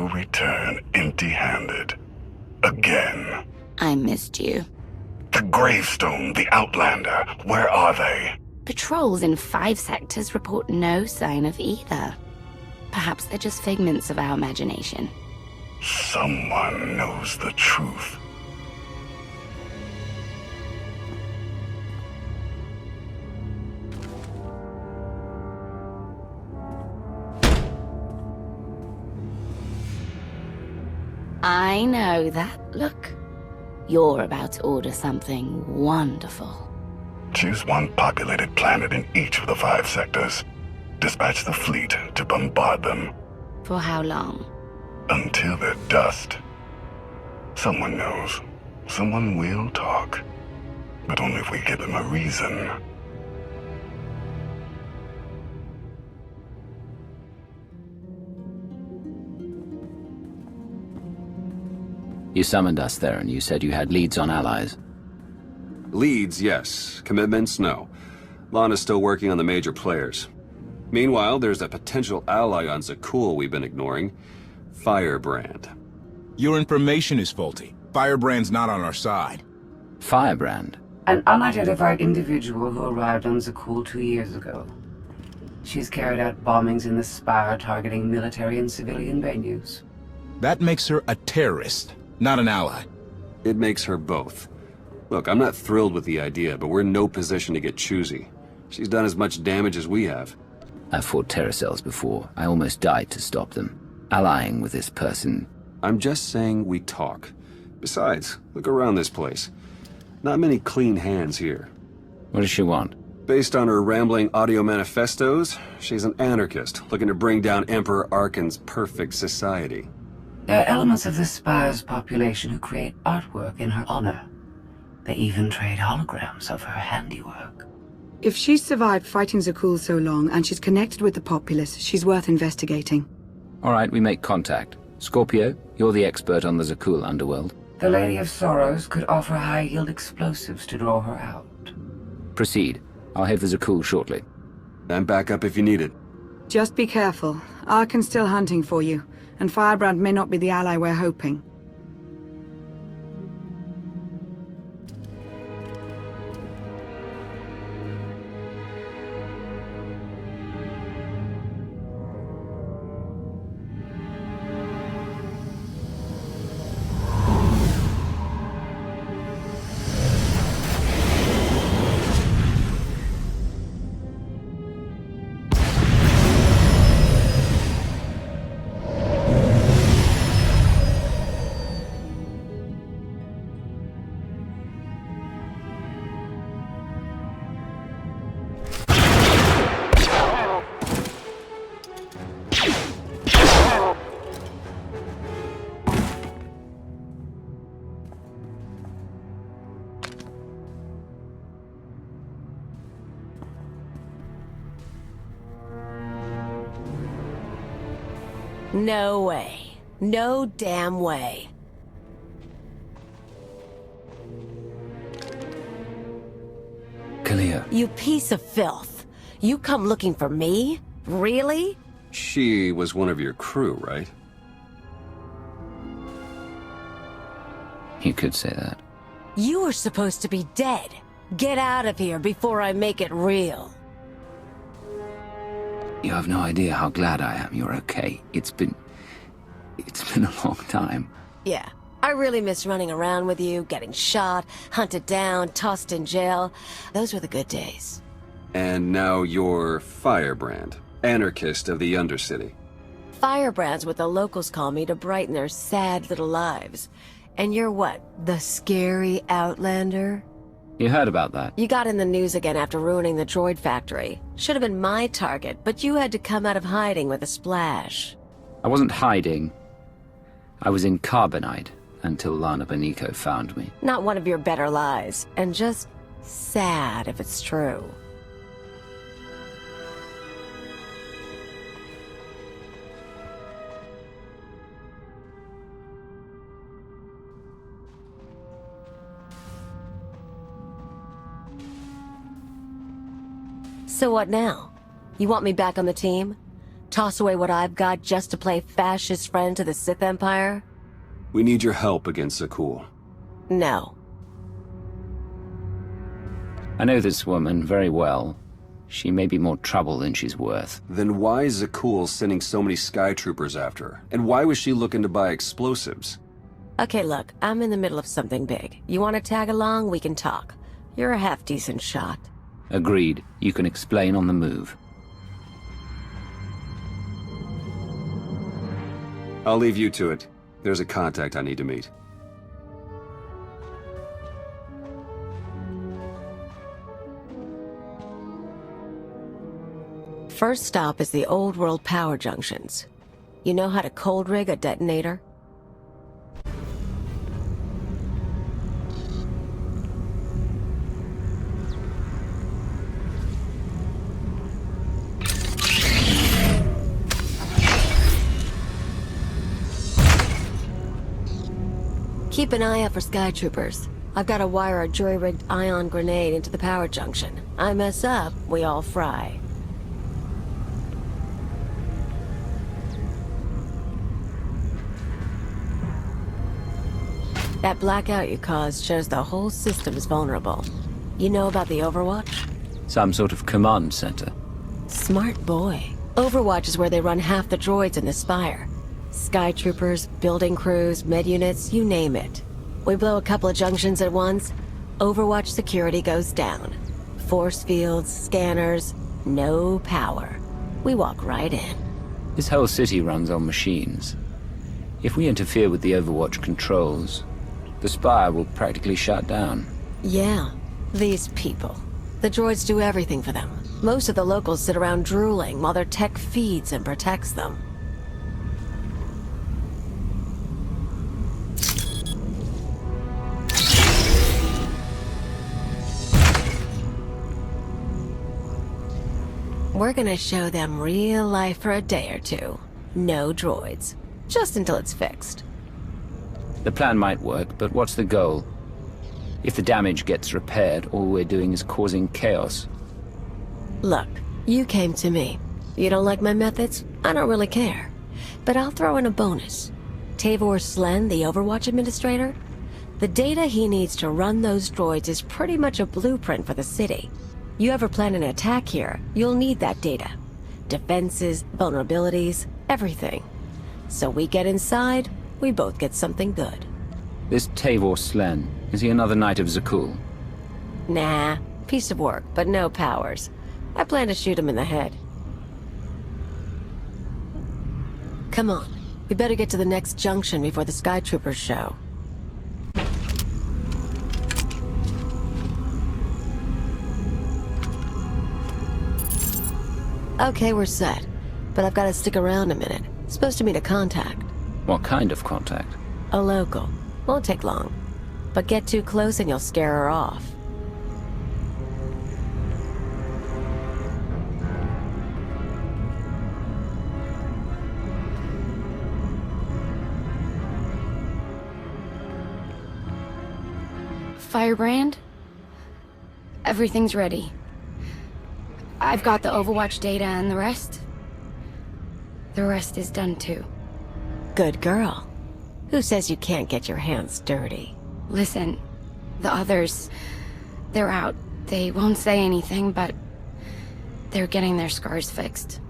you'll return empty-handed. Again. I missed you. The Gravestone, the Outlander, where are they? Patrols in 5 sectors report no sign of either. Perhaps they're just figments of our imagination. Someone knows the truth. I know that look. You're about to order something wonderful. Choose one populated planet in each of the 5 sectors. Dispatch the fleet to bombard them. For how long? Until they're dust. Someone knows. Someone will talk. But only if we give them a reason. You summoned us there and you said you had leads on allies. Leads, yes. Commitments, no. Lana's still working on the major players. Meanwhile, there's a potential ally on Zakul we've been ignoring. Firebrand. Your information is faulty. Firebrand's not on our side. Firebrand? An unidentified individual who arrived on Zakul 2 years ago. She's carried out bombings in the Spire targeting military and civilian venues. That makes her a terrorist, not an ally. It makes her both. Look, I'm not thrilled with the idea, but we're in no position to get choosy. She's done as much damage as we have. I've fought terror cells before. I almost died to stop them. Allying with this person. I'm just saying we talk. Besides, look around this place. Not many clean hands here. What does she want? Based on her rambling audio manifestos, she's an anarchist, looking to bring down Emperor Arkan's perfect society. There are elements of the Spire's population who create artwork in her honor. They even trade holograms of her handiwork. If she's survived fighting Zakul so long and she's connected with the populace, she's worth investigating. All right, we make contact. Scorpio, you're the expert on the Zakul underworld. The Lady of Sorrows could offer high-yield explosives to draw her out. Proceed. I'll have the Zakul shortly. I'm back up if you need it. Just be careful. Arkan's still hunting for you, and Firebrand may not be the ally we're hoping. No way. No damn way. Kalia. You piece of filth. You come looking for me? Really? She was one of your crew, right? You could say that. You were supposed to be dead. Get out of here before I make it real. You have no idea how glad I am you're okay. It's been a long time. Yeah, I really miss running around with you, getting shot, hunted down, tossed in jail. Those were the good days. And now you're Firebrand, anarchist of the Undercity. Firebrand's what the locals call me to brighten their sad little lives. And you're what, the scary Outlander? You heard about that? You got in the news again after ruining the droid factory. Should have been my target, but you had to come out of hiding with a splash. I wasn't hiding. I was in Carbonite until Lana Beniko found me. Not one of your better lies, and just sad if it's true. So what now? You want me back on the team? Toss away what I've got just to play fascist friend to the Sith Empire? We need your help against Zakul. No. I know this woman very well. She may be more trouble than she's worth. Then why is Zakul sending so many Sky Troopers after her? And why was she looking to buy explosives? Okay, look, I'm in the middle of something big. You want to tag along? We can talk. You're a half-decent shot. Agreed. You can explain on the move. I'll leave you to it. There's a contact I need to meet. First stop is the old world power junctions. You know how to cold rig a detonator? Keep an eye out for Sky Troopers. I've got to wire a jury-rigged ion grenade into the power junction. I mess up, we all fry. That blackout you caused shows the whole system is vulnerable. You know about the Overwatch? Some sort of command center. Smart boy. Overwatch is where they run half the droids in the Spire. Sky Troopers, building crews, med units, you name it. We blow a couple of junctions at once, Overwatch security goes down. Force fields, scanners, no power. We walk right in. This whole city runs on machines. If we interfere with the Overwatch controls, the Spire will practically shut down. Yeah, these people. The droids do everything for them. Most of the locals sit around drooling while their tech feeds and protects them. We're gonna show them real life for a day or two. No droids. Just until it's fixed. The plan might work, but what's the goal? If the damage gets repaired, all we're doing is causing chaos. Look, you came to me. You don't like my methods? I don't really care. But I'll throw in a bonus. Tavor Slen, the Overwatch administrator? The data he needs to run those droids is pretty much a blueprint for the city. You ever plan an attack here, you'll need that data. Defenses, vulnerabilities, everything. So we get inside, we both get something good. This Tavor Slen, is he another Knight of Zakul? Nah, piece of work, but no powers. I plan to shoot him in the head. Come on, we better get to the next junction before the Sky Troopers show. Okay, we're set. But I've got to stick around a minute. Supposed to meet a contact. What kind of contact? A local. Won't take long. But get too close and you'll scare her off. Firebrand? Everything's ready. I've got the Overwatch data and the rest? The rest is done too. Good girl. Who says you can't get your hands dirty? Listen, the others, they're out. They won't say anything, but they're getting their scars fixed.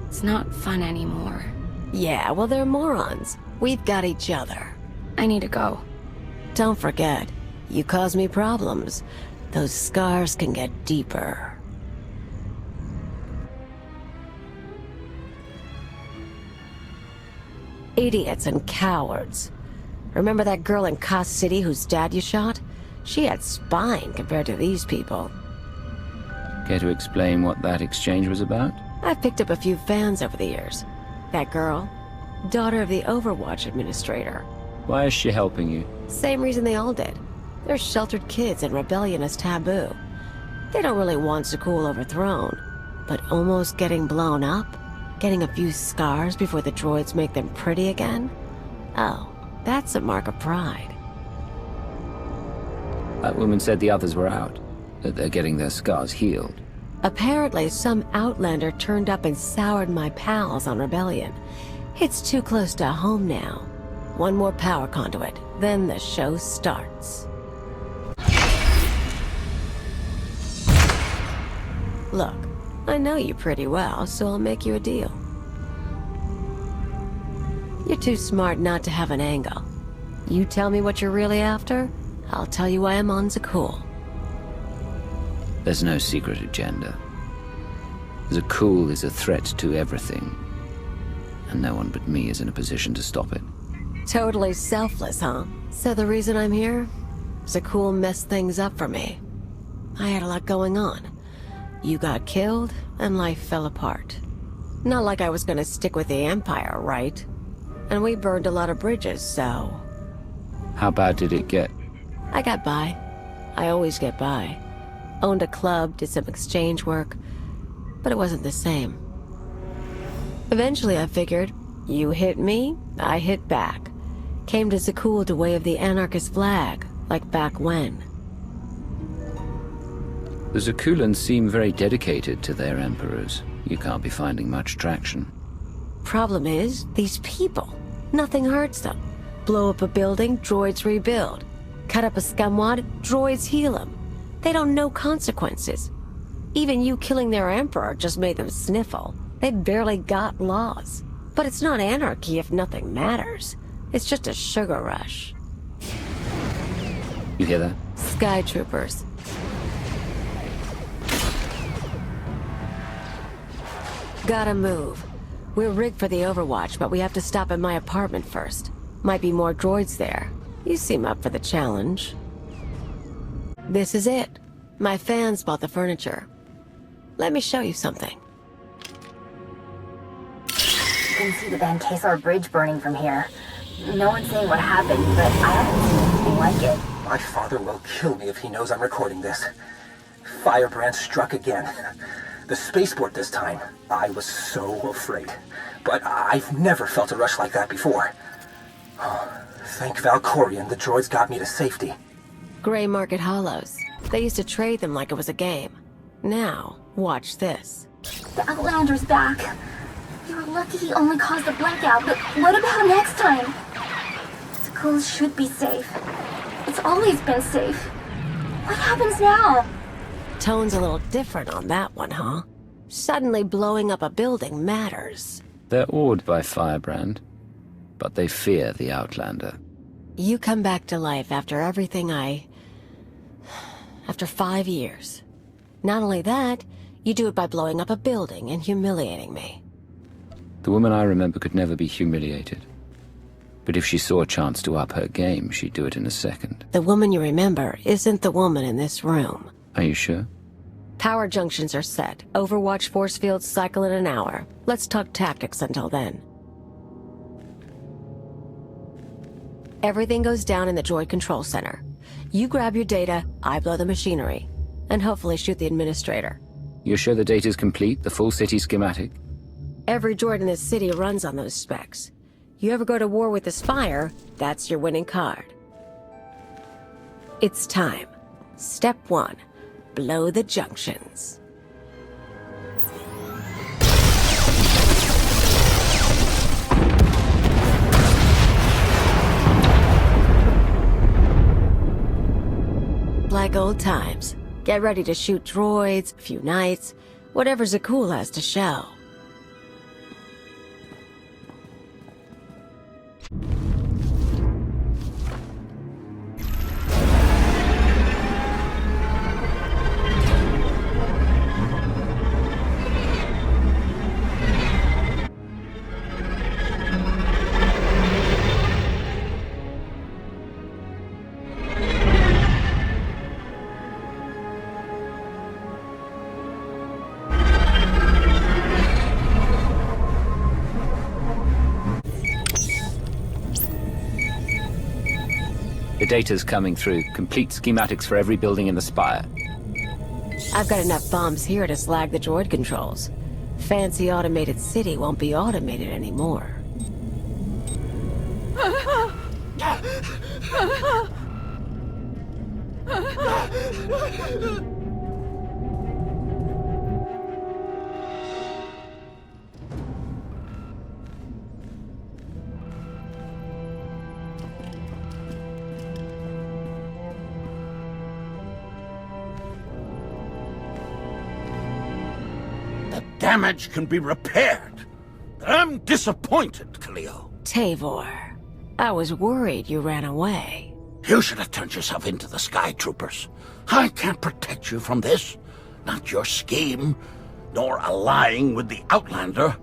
It's not fun anymore. Yeah, well, they're morons. We've got each other. I need to go. Don't forget, you cause me problems. Those scars can get deeper. Idiots and cowards. Remember that girl in Kos City whose dad you shot? She had spine compared to these people. Care to explain what that exchange was about? I've picked up a few fans over the years. That girl, daughter of the Overwatch administrator. Why is she helping you? Same reason they all did. They're sheltered kids and rebellion is taboo. They don't really want Zakul overthrown, but almost getting blown up? Getting a few scars before the droids make them pretty again? Oh, that's a mark of pride. That woman said the others were out, that they're getting their scars healed. Apparently, some outlander turned up and soured my pals on rebellion. It's too close to home now. One more power conduit, then the show starts. Look, I know you pretty well, so I'll make you a deal. You're too smart not to have an angle. You tell me what you're really after, I'll tell you why I'm on Zakul. There's no secret agenda. Zakul is a threat to everything, and no one but me is in a position to stop it. Totally selfless, huh? So the reason I'm here? Zakul messed things up for me. I had a lot going on. You got killed, and life fell apart. Not like I was gonna stick with the Empire, right? And we burned a lot of bridges, so... How bad did it get? I got by. I always get by. Owned a club, did some exchange work, but it wasn't the same. Eventually I figured, you hit me, I hit back. Came to Zakul to wave the anarchist flag, like back when. The Zakulans seem very dedicated to their emperors. You can't be finding much traction. Problem is, these people. Nothing hurts them. Blow up a building, droids rebuild. Cut up a scumwad, droids heal them. They don't know consequences. Even you killing their emperor just made them sniffle. They barely got laws. But it's not anarchy if nothing matters. It's just a sugar rush. You hear that? Sky troopers. Gotta move. We're rigged for the Overwatch, but we have to stop at my apartment first. Might be more droids there. You seem up for the challenge. This is it. My fans bought the furniture. Let me show you something. You can see the Van Kesar Bridge burning from here. No one's saying what happened, but I haven't seen anything like it. My father will kill me if he knows I'm recording this. Firebrand struck again. The spaceport this time. I was so afraid. But I've never felt a rush like that before. Oh, thank Valkorion, the droids got me to safety. Gray Market Hollows. They used to trade them like it was a game. Now, watch this. The Outlander's back. You're lucky he only caused a blackout, but what about next time? Zakul should be safe. It's always been safe. What happens now? Tone's a little different on that one, huh? Suddenly blowing up a building matters. They're awed by Firebrand, but they fear the Outlander. You come back to life after everything after 5 years. Not only that, you do it by blowing up a building and humiliating me. The woman I remember could never be humiliated. But if she saw a chance to up her game, she'd do it in a second. The woman you remember isn't the woman in this room. Are you sure? Power junctions are set. Overwatch force fields cycle in an hour. Let's talk tactics until then. Everything goes down in the droid control center. You grab your data, I blow the machinery. And hopefully shoot the administrator. You're sure the data's complete, the full city schematic? Every droid in this city runs on those specs. You ever go to war with the Spire, that's your winning card. It's time. Step 1. Blow the junctions. Like old times. Get ready to shoot droids, a few knights, whatever Zakul has to show. The data's coming through. Complete schematics for every building in the Spire. I've got enough bombs here to slag the droid controls. Fancy automated city won't be automated anymore. damage can be repaired. I'm disappointed, Cleo. Tavor, I was worried you ran away. You should have turned yourself into the Sky Troopers. I can't protect you from this. Not your scheme, nor allying with the Outlander.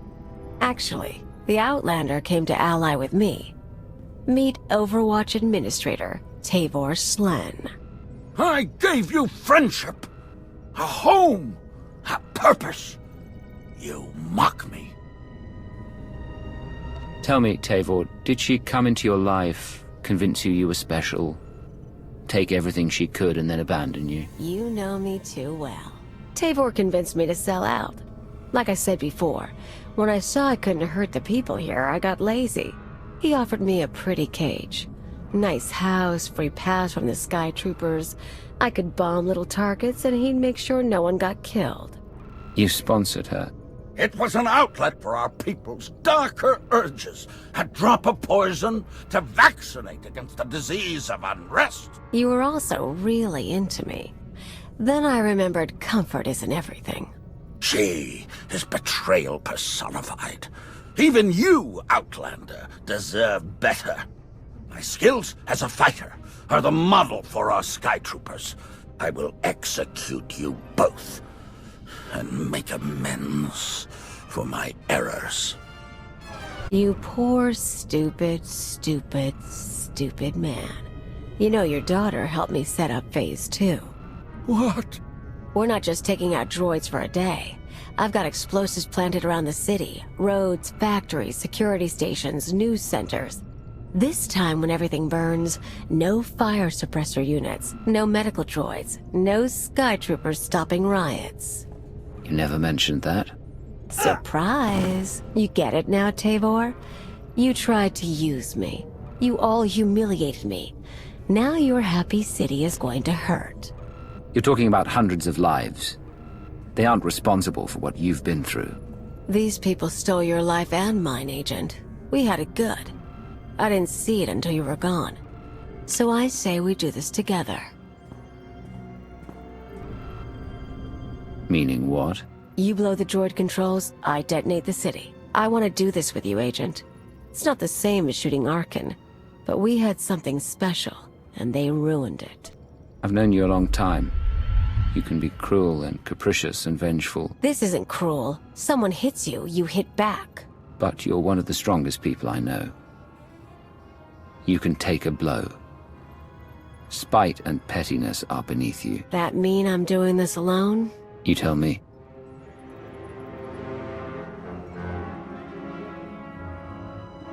Actually, the Outlander came to ally with me. Meet Overwatch Administrator, Tavor Slen. I gave you friendship, a home, a purpose. You mock me. Tell me, Tavor, did she come into your life, convince you were special, take everything she could and then abandon you? You know me too well. Tavor convinced me to sell out. Like I said before, when I saw I couldn't hurt the people here, I got lazy. He offered me a pretty cage. Nice house, free pass from the Sky Troopers. I could bomb little targets and he'd make sure no one got killed. You sponsored her? It was an outlet for our people's darker urges. A drop of poison to vaccinate against the disease of unrest. You were also really into me. Then I remembered comfort isn't everything. She is betrayal personified. Even you, Outlander, deserve better. My skills as a fighter are the model for our Sky Troopers. I will execute you both and make amends for my errors. You poor, stupid, stupid, stupid man. You know your daughter helped me set up Phase 2. What? We're not just taking out droids for a day. I've got explosives planted around the city. Roads, factories, security stations, news centers. This time when everything burns, no fire suppressor units, no medical droids, no Sky Troopers stopping riots. You never mentioned that. Surprise! You get it now, Tavor? You tried to use me. You all humiliated me. Now your happy city is going to hurt. You're talking about hundreds of lives. They aren't responsible for what you've been through. These people stole your life and mine, Agent. We had it good. I didn't see it until you were gone. So I say we do this together. Meaning what? You blow the droid controls, I detonate the city. I want to do this with you, Agent. It's not the same as shooting Arkin, but we had something special, and they ruined it. I've known you a long time. You can be cruel and capricious and vengeful. This isn't cruel. Someone hits you, you hit back. But you're one of the strongest people I know. You can take a blow. Spite and pettiness are beneath you. That mean I'm doing this alone? You tell me.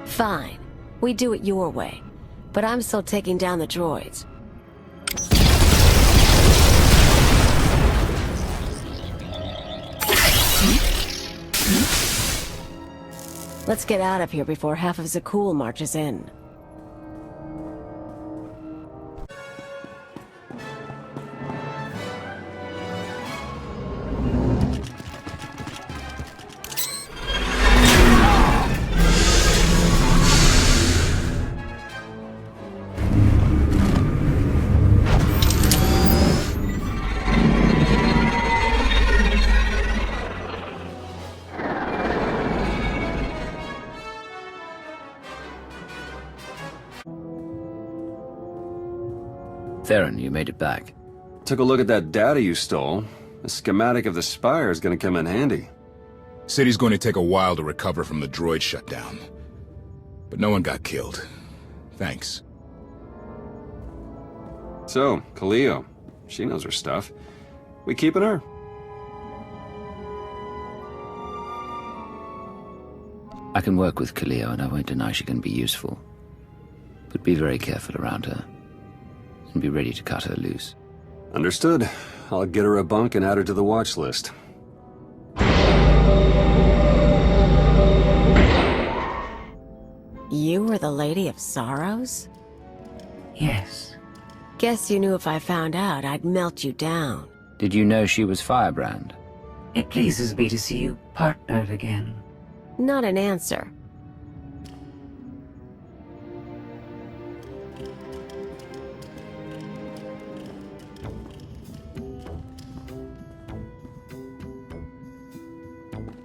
Fine. We do it your way. But I'm still taking down the droids. Let's get out of here before half of Zakul marches in. Theron, you made it back. Took a look at that data you stole. The schematic of the Spire is gonna come in handy. City's going to take a while to recover from the droid shutdown. But no one got killed. Thanks. So, Cleo. She knows her stuff. We keeping her? I can work with Cleo, and I won't deny she can be useful. But be very careful around her. And be ready to cut her loose. Understood. I'll get her a bunk and add her to the watch list. You were the Lady of Sorrows? Yes. Guess you knew if I found out, I'd melt you down. Did you know she was Firebrand? It pleases me to see you partnered again. Not an answer.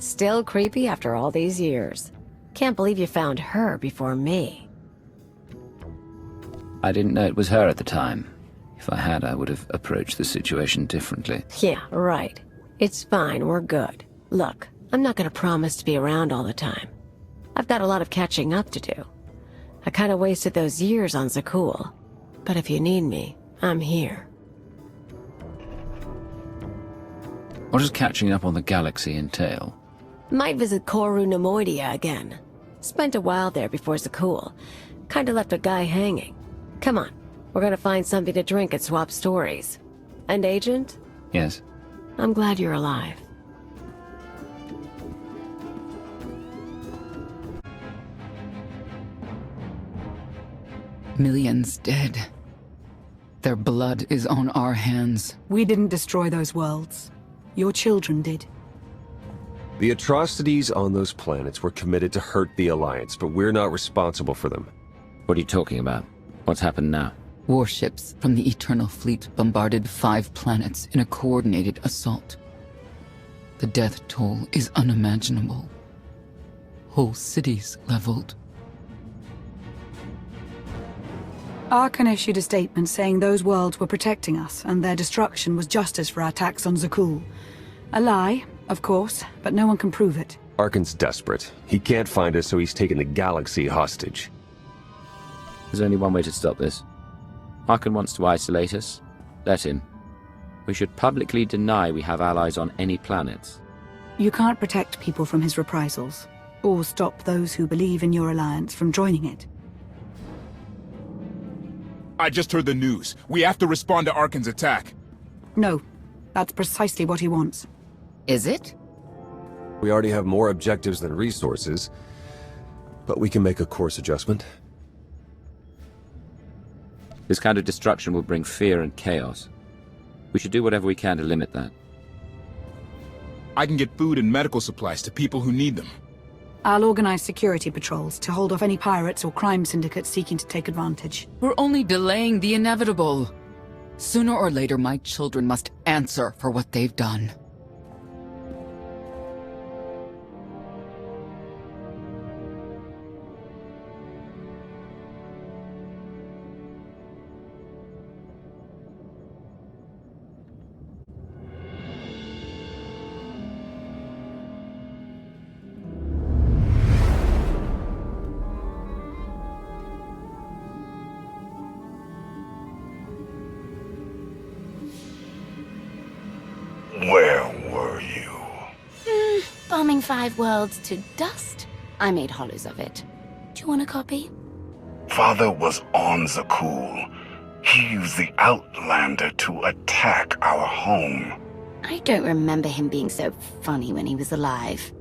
Still creepy after all these years. Can't believe you found her before me. I didn't know it was her at the time. If I had, I would have approached the situation differently. Yeah, right. It's fine, we're good. Look, I'm not gonna promise to be around all the time. I've got a lot of catching up to do. I kinda wasted those years on Zakul. But if you need me, I'm here. What does catching up on the galaxy entail? Might visit Koru Nemoidia again. Spent a while there before Zakul. Kinda left a guy hanging. Come on, we're gonna find something to drink and swap stories. And Agent? Yes? I'm glad you're alive. Millions dead. Their blood is on our hands. We didn't destroy those worlds. Your children did. The atrocities on those planets were committed to hurt the Alliance, but we're not responsible for them. What are you talking about? What's happened now? Warships from the Eternal Fleet bombarded 5 planets in a coordinated assault. The death toll is unimaginable. Whole cities leveled. Archon issued a statement saying those worlds were protecting us, and their destruction was justice for our attacks on Zakul. A lie, of course, but no one can prove it. Archon's desperate. He can't find us, so he's taken the galaxy hostage. There's only one way to stop this. Archon wants to isolate us. Let him. We should publicly deny we have allies on any planets. You can't protect people from his reprisals, or stop those who believe in your alliance from joining it. I just heard the news. We have to respond to Archon's attack. No, that's precisely what he wants. Is it? We already have more objectives than resources, but we can make a course adjustment. This kind of destruction will bring fear and chaos. We should do whatever we can to limit that. I can get food and medical supplies to people who need them. I'll organize security patrols to hold off any pirates or crime syndicates seeking to take advantage. We're only delaying the inevitable. Sooner or later, my children must answer for what they've done. Where were you? Bombing 5 worlds to dust. I made hollows of it. Do you want a copy? Father was on Zakul. He used the Outlander to attack our home. I don't remember him being so funny when he was alive.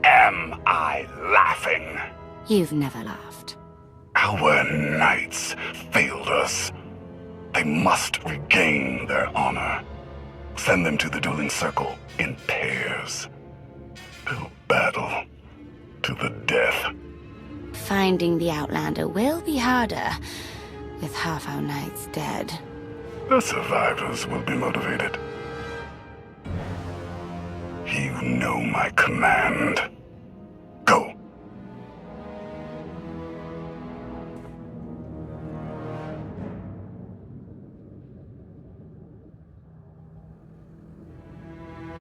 Am I laughing? You've never laughed. Our knights failed us. They must regain their honor. Send them to the dueling circle in pairs. They'll battle to the death. Finding the Outlander will be harder, with half our knights dead. The survivors will be motivated. You know my command.